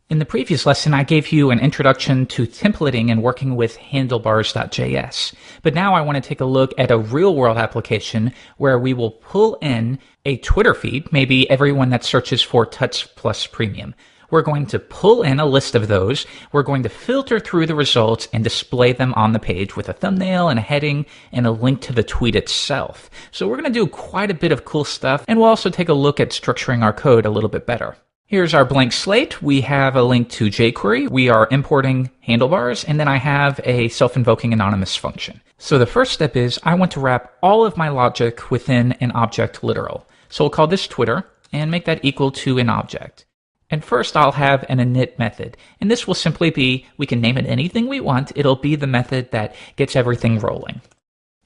In the previous lesson, I gave you an introduction to templating and working with handlebars.js. But now I want to take a look at a real-world application where we will pull in a Twitter feed, maybe everyone that searches for Tuts Plus Premium. We're going to pull in a list of those. We're going to filter through the results and display them on the page with a thumbnail and a heading and a link to the tweet itself. So we're going to do quite a bit of cool stuff, and we'll also take a look at structuring our code a little bit better. Here's our blank slate. We have a link to jQuery. We are importing handlebars, and then I have a self-invoking anonymous function. So the first step is I want to wrap all of my logic within an object literal. So we'll call this Twitter and make that equal to an object. And first I'll have an init method, and this will simply be, we can name it anything we want. It'll be the method that gets everything rolling.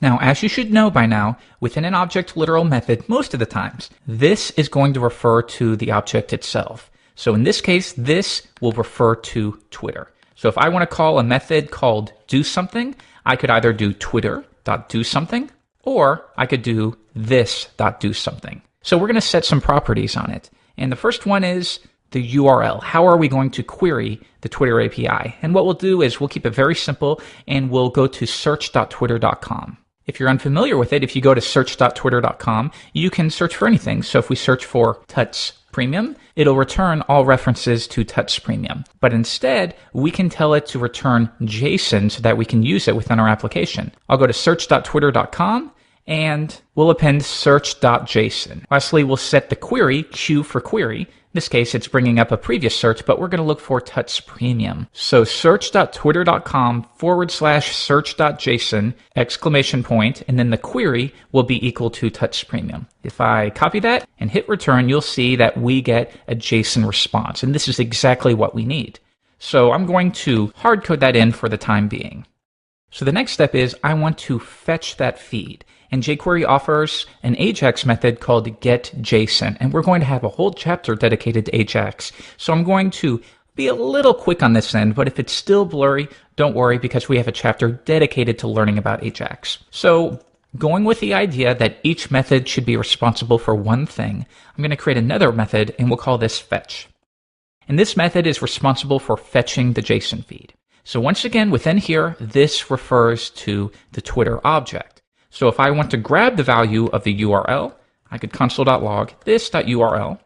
Now, as you should know by now, within an object literal method, most of the times, this is going to refer to the object itself. So in this case, this will refer to Twitter. So if I want to call a method called doSomething, I could either do twitter.doSomething, or I could do this.doSomething. So we're going to set some properties on it. And the first one is the URL. How are we going to query the Twitter API? And what we'll do is we'll keep it very simple, and we'll go to search.twitter.com. If you're unfamiliar with it, if you go to search.twitter.com, you can search for anything. So if we search for Tuts Premium, it'll return all references to Tuts Premium. But instead, we can tell it to return JSON so that we can use it within our application. I'll go to search.twitter.com, and we'll append search.json. Lastly, we'll set the query, Q for query. In this case, it's bringing up a previous search, but we're going to look for Tuts Premium. So search.twitter.com/search.json, exclamation point, and then the query will be equal to Tuts Premium. If I copy that and hit return, you'll see that we get a JSON response, and this is exactly what we need. So I'm going to hard code that in for the time being. So the next step is I want to fetch that feed. And jQuery offers an AJAX method called getJSON, and we're going to have a whole chapter dedicated to AJAX. So I'm going to be a little quick on this end, but if it's still blurry, don't worry, because we have a chapter dedicated to learning about AJAX. So going with the idea that each method should be responsible for one thing, I'm going to create another method, and we'll call this fetch. And this method is responsible for fetching the JSON feed. So once again, within here, this refers to the Twitter object. So if I want to grab the value of the URL, I could console.log this.url.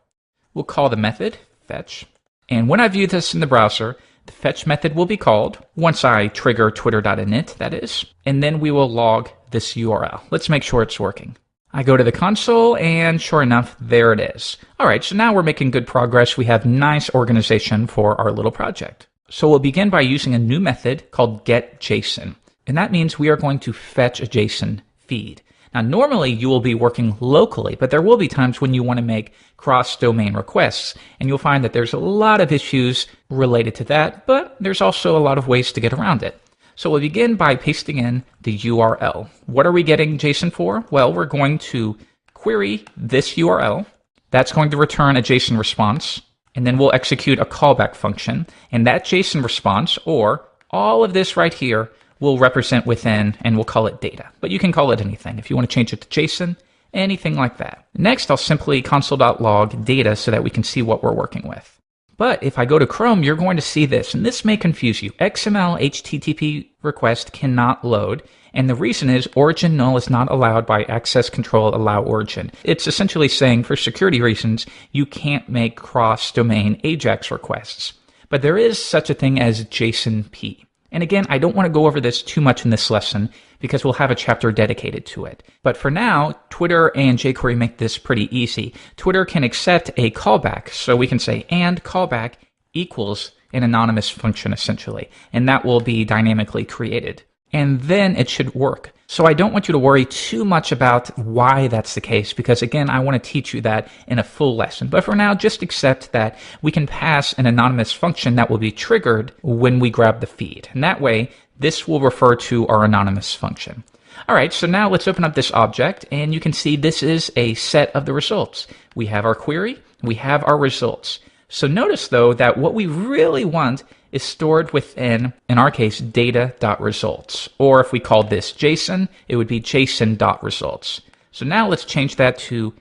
We'll call the method fetch. And when I view this in the browser, the fetch method will be called once I trigger twitter.init, that is. And then we will log this URL. Let's make sure it's working. I go to the console, and sure enough, there it is. All right, so now we're making good progress. We have nice organization for our little project. So we'll begin by using a new method called getJSON. And that means we are going to fetch a JSON feed. Now, normally you will be working locally, but there will be times when you want to make cross-domain requests, and you'll find that there's a lot of issues related to that, but there's also a lot of ways to get around it. So we'll begin by pasting in the URL. What are we getting JSON for? Well, we're going to query this URL. That's going to return a JSON response, and then we'll execute a callback function, and that JSON response, or all of this right here, we'll represent within, and we'll call it data. But you can call it anything. If you want to change it to JSON, anything like that. Next, I'll simply console.log data so that we can see what we're working with. But if I go to Chrome, you're going to see this, and this may confuse you. XML HTTP request cannot load, and the reason is origin null is not allowed by access control allow origin. It's essentially saying for security reasons, you can't make cross-domain AJAX requests. But there is such a thing as JSONP. And again, I don't want to go over this too much in this lesson because we'll have a chapter dedicated to it. But for now, Twitter and jQuery make this pretty easy. Twitter can accept a callback, so we can say and callback equals an anonymous function essentially, and that will be dynamically created. And then it should work. So I don't want you to worry too much about why that's the case, because again, I want to teach you that in a full lesson. But for now, just accept that we can pass an anonymous function that will be triggered when we grab the feed. And that way, this will refer to our anonymous function. All right, so now let's open up this object, and you can see this is a set of the results. We have our query, we have our results. So notice, though, that what we really want is stored within, in our case, data.results. Or if we called this JSON, it would be JSON.results. So now let's change that to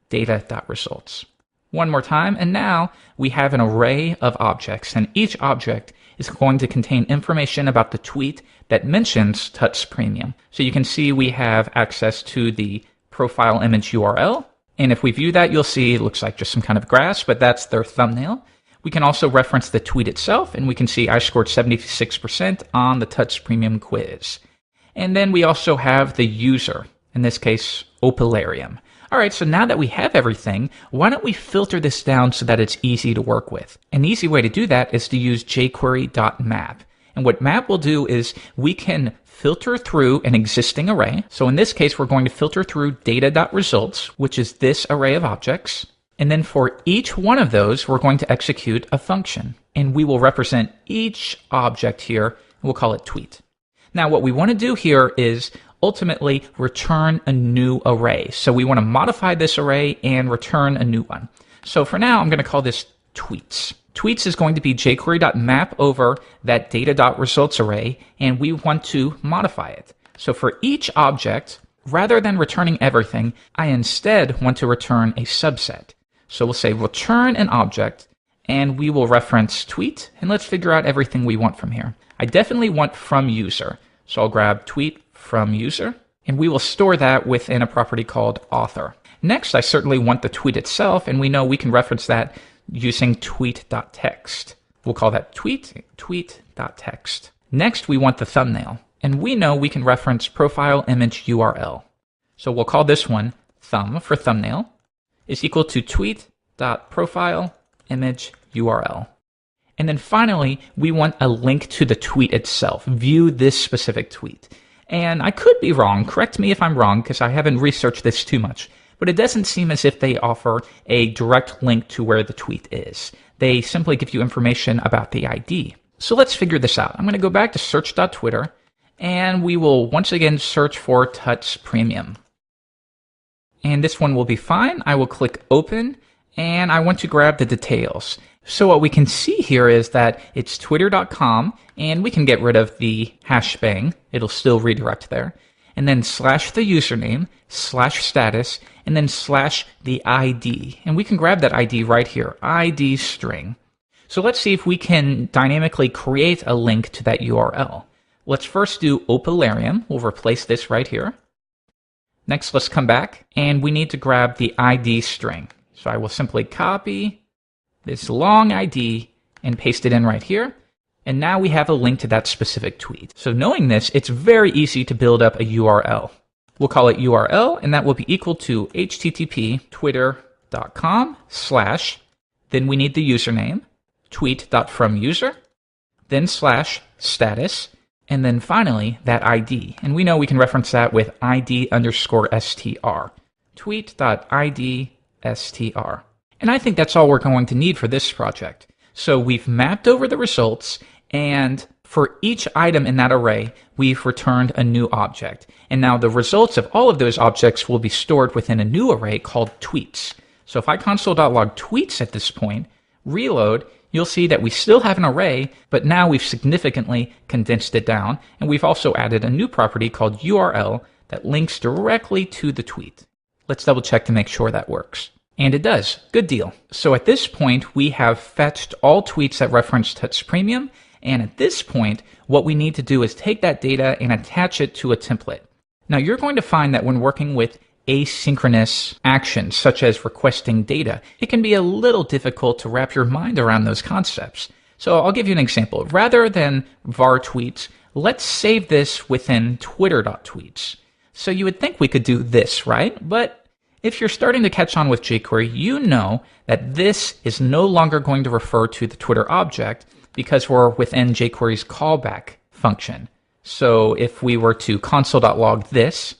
data.results. one more time, and now we have an array of objects, and each object is going to contain information about the tweet that mentions Tuts Premium. So you can see we have access to the profile image URL, and if we view that, you'll see it looks like just some kind of grass, but that's their thumbnail. We can also reference the tweet itself, and we can see I scored 76% on the Tuts Premium quiz. And then we also have the user, in this case, Opalarium. All right, so now that we have everything, why don't we filter this down so that it's easy to work with? An easy way to do that is to use jQuery.map. And what map will do is we can filter through an existing array. So in this case, we're going to filter through data.results, which is this array of objects. And then for each one of those, we're going to execute a function. And we will represent each object here, and we'll call it tweet. Now, what we want to do here is ultimately return a new array. So we want to modify this array and return a new one. So for now, I'm going to call this tweets. Tweets is going to be jQuery.map over that data.results array, and we want to modify it. So for each object, rather than returning everything, I instead want to return a subset. So we'll say return an object, and we will reference tweet, and let's figure out everything we want from here. I definitely want from user. So I'll grab tweet from user, and we will store that within a property called author. Next, I certainly want the tweet itself, and we know we can reference that using tweet.text. We'll call that tweet.text. Next, we want the thumbnail, and we know we can reference profile image URL. So we'll call this one thumb for thumbnail is equal to tweet.profile image URL. And then finally, we want a link to the tweet itself. View this specific tweet. And I could be wrong. Correct me if I'm wrong, because I haven't researched this too much. But it doesn't seem as if they offer a direct link to where the tweet is. They simply give you information about the ID. So let's figure this out. I'm going to go back to search.twitter, and we will once again search for Tuts Premium. And this one will be fine. I will click open, and I want to grab the details. So what we can see here is that it's twitter.com, and we can get rid of the hashbang. It'll still redirect there. And then slash the username, slash status, and then slash the ID. And we can grab that ID right here, ID string. So let's see if we can dynamically create a link to that URL. Let's first do Opalarium. We'll replace this right here. Next, let's come back, and we need to grab the ID string. So I will simply copy this long ID and paste it in right here. And now we have a link to that specific tweet. So knowing this, it's very easy to build up a URL. We'll call it URL, and that will be equal to http twitter.com/, then we need the username, tweet.fromUser, then /status, and then finally that ID. And we know we can reference that with ID_str, tweet.ID_str. And I think that's all we're going to need for this project. So we've mapped over the results, and for each item in that array, we've returned a new object. And now the results of all of those objects will be stored within a new array called tweets. So if I console.log tweets at this point, reload, you'll see that we still have an array, but now we've significantly condensed it down. And we've also added a new property called URL that links directly to the tweet. Let's double check to make sure that works. And it does. Good deal. So at this point, we have fetched all tweets that reference Tuts Premium. And at this point, what we need to do is take that data and attach it to a template. Now, you're going to find that when working with asynchronous actions, such as requesting data, it can be a little difficult to wrap your mind around those concepts. So I'll give you an example. Rather than var tweets, let's save this within twitter.tweets. So you would think we could do this, right? But if you're starting to catch on with jQuery, you know that this is no longer going to refer to the Twitter object because we're within jQuery's callback function. So if we were to console.log this,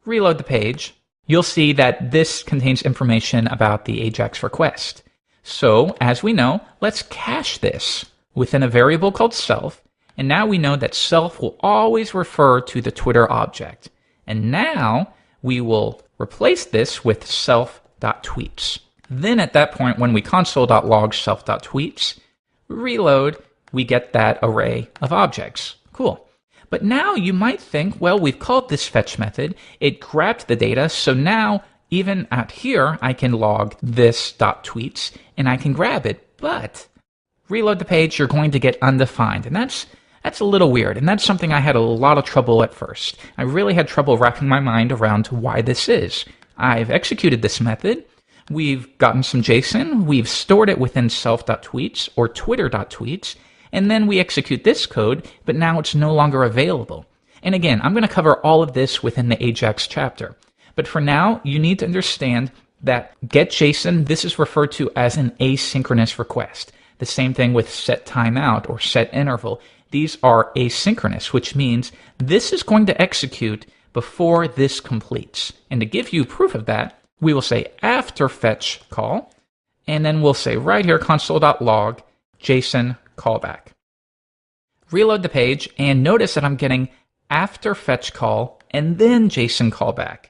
reload the page, you'll see that this contains information about the AJAX request. So as we know, let's cache this within a variable called self. And now we know that self will always refer to the Twitter object. And now we will replace this with self.tweets. Then at that point, when we console.log self.tweets, reload, we get that array of objects. Cool. But now you might think, well, we've called this fetch method, it grabbed the data, so now even out here, I can log this .tweets and I can grab it, but reload the page, you're going to get undefined. And that's a little weird. And that's something I had a lot of trouble at first. I really had trouble wrapping my mind around why this is. I've executed this method. We've gotten some JSON. We've stored it within self.tweets or twitter.tweets. And then we execute this code, but now it's no longer available. And again, I'm going to cover all of this within the Ajax chapter. But for now, you need to understand that getJSON, this is referred to as an asynchronous request. The same thing with set timeout or set interval. These are asynchronous, which means this is going to execute before this completes. And to give you proof of that, we will say after fetch call, and then we'll say right here console.log JSON callback. Reload the page, and notice that I'm getting after fetch call and then JSON callback.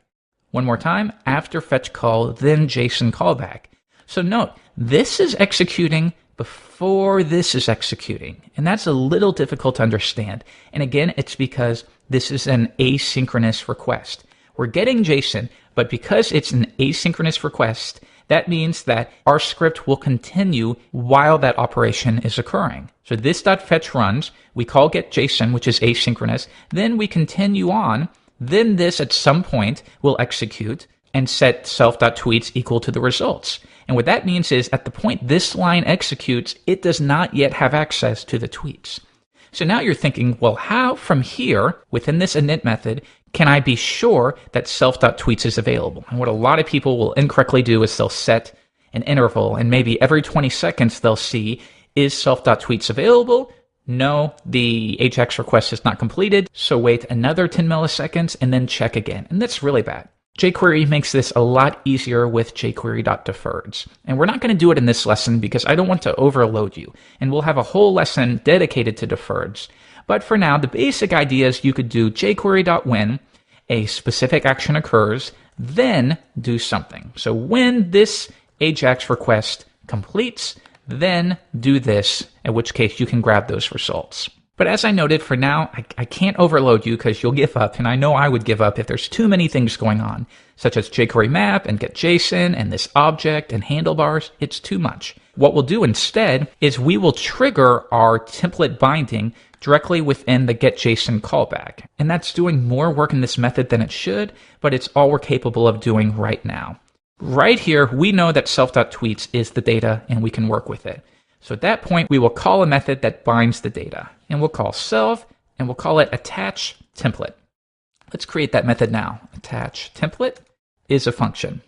One more time, after fetch call, then JSON callback. So note, this is executing before this is executing. And that's a little difficult to understand. And again, it's because this is an asynchronous request. We're getting JSON, but because it's an asynchronous request, that means that our script will continue while that operation is occurring. So this .fetch runs, we call getJSON, which is asynchronous, then we continue on, then this at some point will execute and set self.tweets equal to the results. And what that means is at the point this line executes, it does not yet have access to the tweets. So now you're thinking, well, how from here, within this init method, can I be sure that self.tweets is available? And what a lot of people will incorrectly do is they'll set an interval, and maybe every 20 seconds they'll see, is self.tweets available? No, the Ajax request is not completed, so wait another 10 milliseconds and then check again. And that's really bad. jQuery makes this a lot easier with jQuery.deferreds. And we're not going to do it in this lesson because I don't want to overload you. And we'll have a whole lesson dedicated to deferreds. But for now, the basic idea is you could do jQuery.when, a specific action occurs, then do something. So when this Ajax request completes, then do this, in which case you can grab those results. But as I noted, for now, I can't overload you because you'll give up, and I know I would give up if there's too many things going on, such as jQuery map and getJSON and this object and handlebars. It's too much. What we'll do instead is we will trigger our template binding directly within the getJSON callback. And that's doing more work in this method than it should, but it's all we're capable of doing right now. Right here, we know that self.tweets is the data and we can work with it. So at that point, we will call a method that binds the data. And we'll call self, and we'll call it attach template. Let's create that method now. Attach template is a function.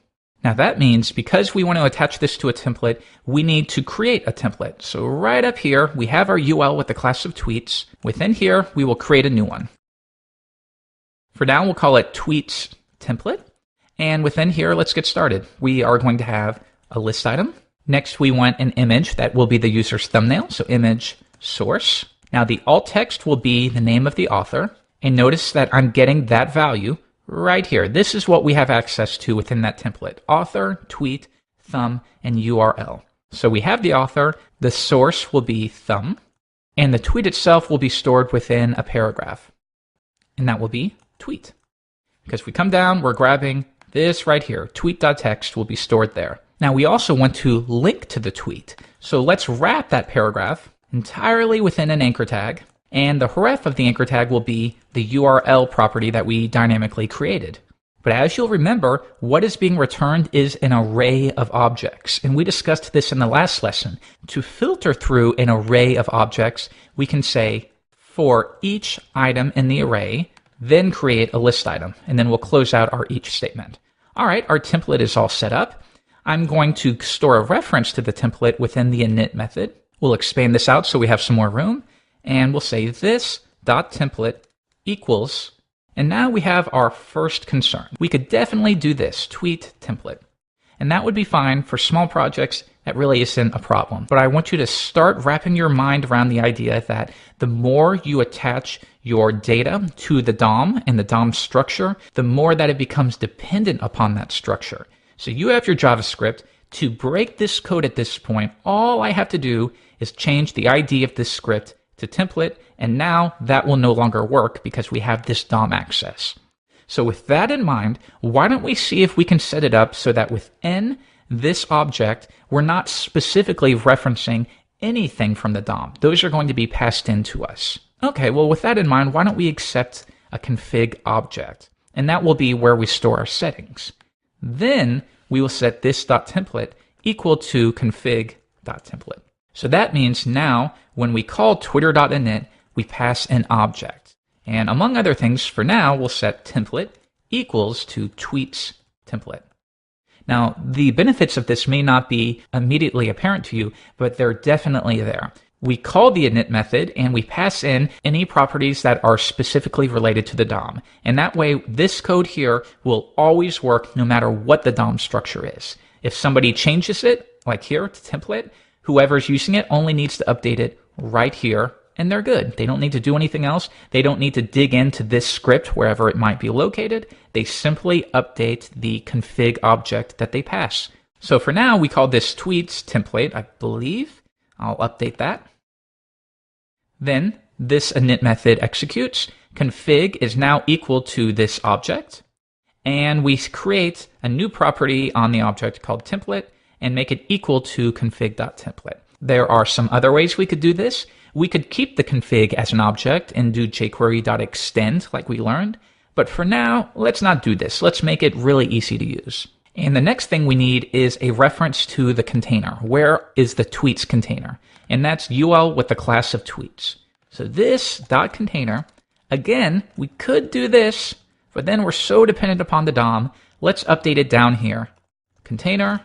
Now that means because we want to attach this to a template, we need to create a template. So right up here, we have our UL with the class of tweets. Within here, we will create a new one. For now, we'll call it tweets template. And within here, let's get started. We are going to have a list item. Next, we want an image that will be the user's thumbnail. So image source. Now the alt text will be the name of the author. And notice that I'm getting that value right here. This is what we have access to within that template. Author, tweet, thumb, and URL. So we have the author. The source will be thumb. And the tweet itself will be stored within a paragraph. And that will be tweet. Because if we come down, we're grabbing this right here. Tweet.txt will be stored there. Now we also want to link to the tweet. So let's wrap that paragraph entirely within an anchor tag. And the href of the anchor tag will be the URL property that we dynamically created. But as you'll remember, what is being returned is an array of objects. And we discussed this in the last lesson. To filter through an array of objects, we can say for each item in the array, then create a list item. And then we'll close out our each statement. All right, our template is all set up. I'm going to store a reference to the template within the init method. We'll expand this out so we have some more room. And we'll say this dot template equals, and now we have our first concern. We could definitely do this, tweet template. And that would be fine for small projects. That really isn't a problem. But I want you to start wrapping your mind around the idea that the more you attach your data to the DOM and the DOM structure, the more that it becomes dependent upon that structure. So you have your JavaScript. To break this code at this point, all I have to do is change the ID of this script to template, and now that will no longer work because we have this DOM access. So with that in mind, why don't we see if we can set it up so that within this object, we're not specifically referencing anything from the DOM. Those are going to be passed in to us. Okay, well with that in mind, why don't we accept a config object? And that will be where we store our settings. Then we will set this.template equal to config.template. So that means now when we call twitter.init, we pass an object. And among other things, for now, we'll set template equals to tweets template. Now, the benefits of this may not be immediately apparent to you, but they're definitely there. We call the init method and we pass in any properties that are specifically related to the DOM. And that way, this code here will always work no matter what the DOM structure is. If somebody changes it, like here to template, whoever's using it only needs to update it right here and they're good. They don't need to do anything else. They don't need to dig into this script wherever it might be located. They simply update the config object that they pass. So for now, we call this tweets template, I believe. I'll update that. Then this init method executes. Config is now equal to this object. And we create a new property on the object called template and make it equal to config.template. There are some other ways we could do this. We could keep the config as an object and do jQuery.extend like we learned. But for now, let's not do this. Let's make it really easy to use. And the next thing we need is a reference to the container. Where is the tweets container? And that's UL with the class of tweets. So this .container, again, we could do this, but then we're so dependent upon the DOM. Let's update it down here. Container,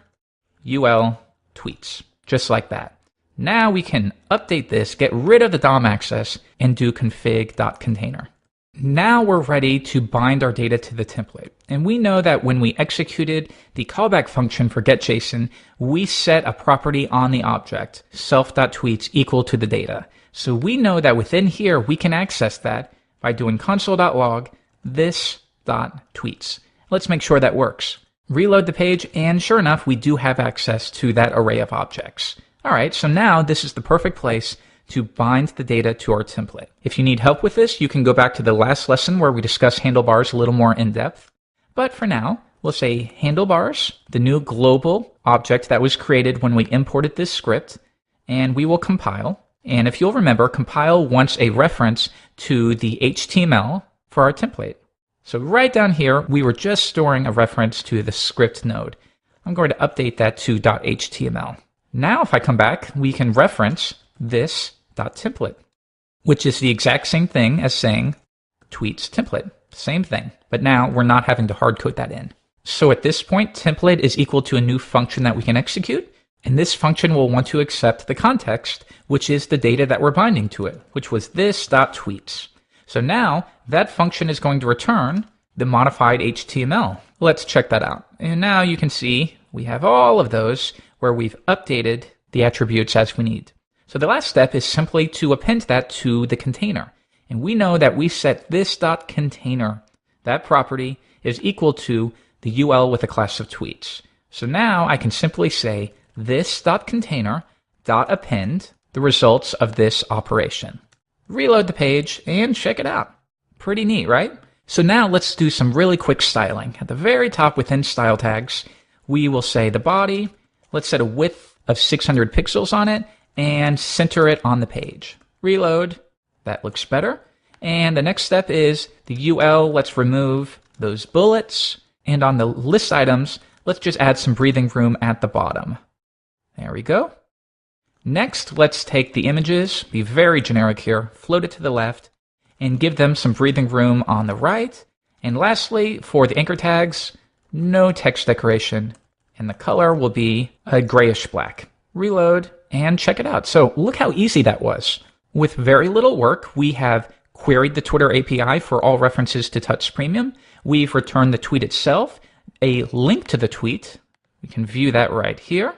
UL, tweets, just like that. Now we can update this, get rid of the DOM access, and do config.container. Now we're ready to bind our data to the template. And we know that when we executed the callback function for getJSON, we set a property on the object, self.tweets equal to the data. So we know that within here, we can access that by doing console.log this.tweets. Let's make sure that works. Reload the page, and sure enough, we do have access to that array of objects. All right, so now this is the perfect place to bind the data to our template. If you need help with this, you can go back to the last lesson where we discussed handlebars a little more in depth. But for now, we'll say handlebars, the new global object that was created when we imported this script, and we will compile. And if you'll remember, compile wants a reference to the HTML for our template. So right down here, we were just storing a reference to the script node. I'm going to update that to .html. Now, if I come back, we can reference this.template, which is the exact same thing as saying tweets template. Same thing, but now we're not having to hard code that in. So at this point, template is equal to a new function that we can execute, and this function will want to accept the context, which is the data that we're binding to it, which was this.tweets. So now that function is going to return the modified HTML. Let's check that out. And now you can see we have all of those where we've updated the attributes as we need. So the last step is simply to append that to the container. And we know that we set this.container, that property, is equal to the UL with a class of tweets. So now I can simply say this.container.append the results of this operation. Reload the page and check it out. Pretty neat, right? So now let's do some really quick styling. At the very top within style tags, we will say the body. Let's set a width of 600 pixels on it and center it on the page. Reload. That looks better. And the next step is the UL. Let's remove those bullets. And on the list items, let's just add some breathing room at the bottom. There we go. Next, let's take the images, be very generic here, float it to the left, and give them some breathing room on the right. And lastly, for the anchor tags, no text decoration, and the color will be a grayish black. Reload and check it out. So look how easy that was. With very little work, we have queried the Twitter API for all references to Touch Premium. We've returned the tweet itself, a link to the tweet. We can view that right here.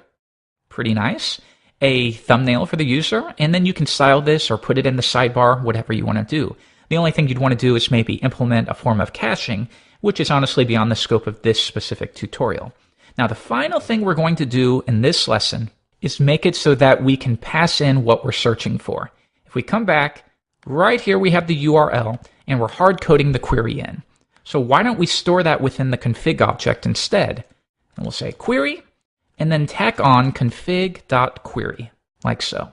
Pretty nice. A thumbnail for the user, and then you can style this or put it in the sidebar, whatever you want to do. The only thing you'd want to do is maybe implement a form of caching, which is honestly beyond the scope of this specific tutorial. Now, the final thing we're going to do in this lesson is make it so that we can pass in what we're searching for. If we come back, right here we have the URL, and we're hard coding the query in. So why don't we store that within the config object instead? And we'll say query, and then tack on config.query, like so.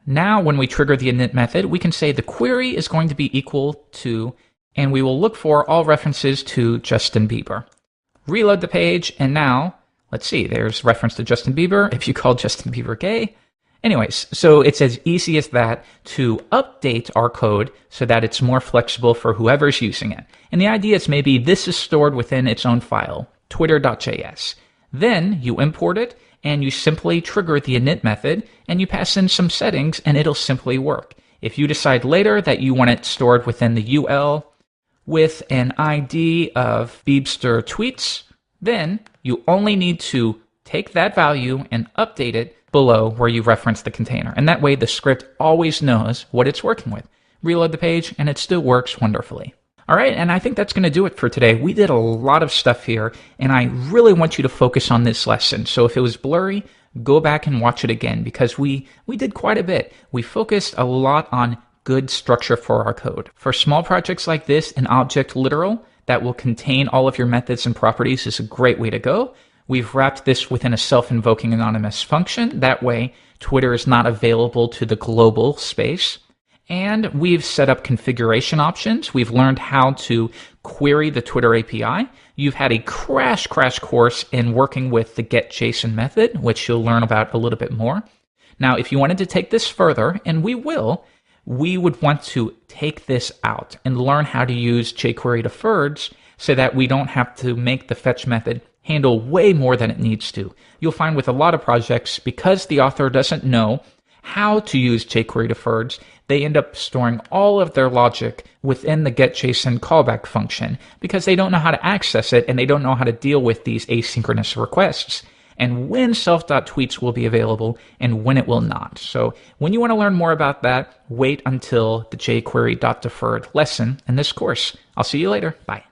Now when we trigger the init method, we can say the query is going to be equal to, and we will look for all references to Justin Bieber. Reload the page, and now, let's see, there's reference to Justin Bieber if you call Justin Bieber gay. Anyways, so it's as easy as that to update our code so that it's more flexible for whoever's using it. And the idea is maybe this is stored within its own file, twitter.js. Then you import it and you simply trigger the init method and you pass in some settings and it'll simply work. If you decide later that you want it stored within the UL with an ID of Beebster tweets, then you only need to take that value and update it below where you reference the container. And that way the script always knows what it's working with. Reload the page and it still works wonderfully. All right, and I think that's going to do it for today. We did a lot of stuff here, and I really want you to focus on this lesson. So if it was blurry, go back and watch it again, because we did quite a bit. We focused a lot on good structure for our code. For small projects like this, an object literal that will contain all of your methods and properties is a great way to go. We've wrapped this within a self-invoking anonymous function. That way, Twitter is not available to the global space. And we've set up configuration options. We've learned how to query the Twitter API. You've had a crash course in working with the getJSON method, which you'll learn about a little bit more. Now, if you wanted to take this further, and we will, we would want to take this out and learn how to use jQuery deferreds so that we don't have to make the fetch method handle way more than it needs to. You'll find with a lot of projects, because the author doesn't know how to use jQuery deferreds, they end up storing all of their logic within the getJSON callback function because they don't know how to access it and they don't know how to deal with these asynchronous requests and when self.tweets will be available and when it will not. So when you want to learn more about that, wait until the jQuery.deferred lesson in this course. I'll see you later. Bye.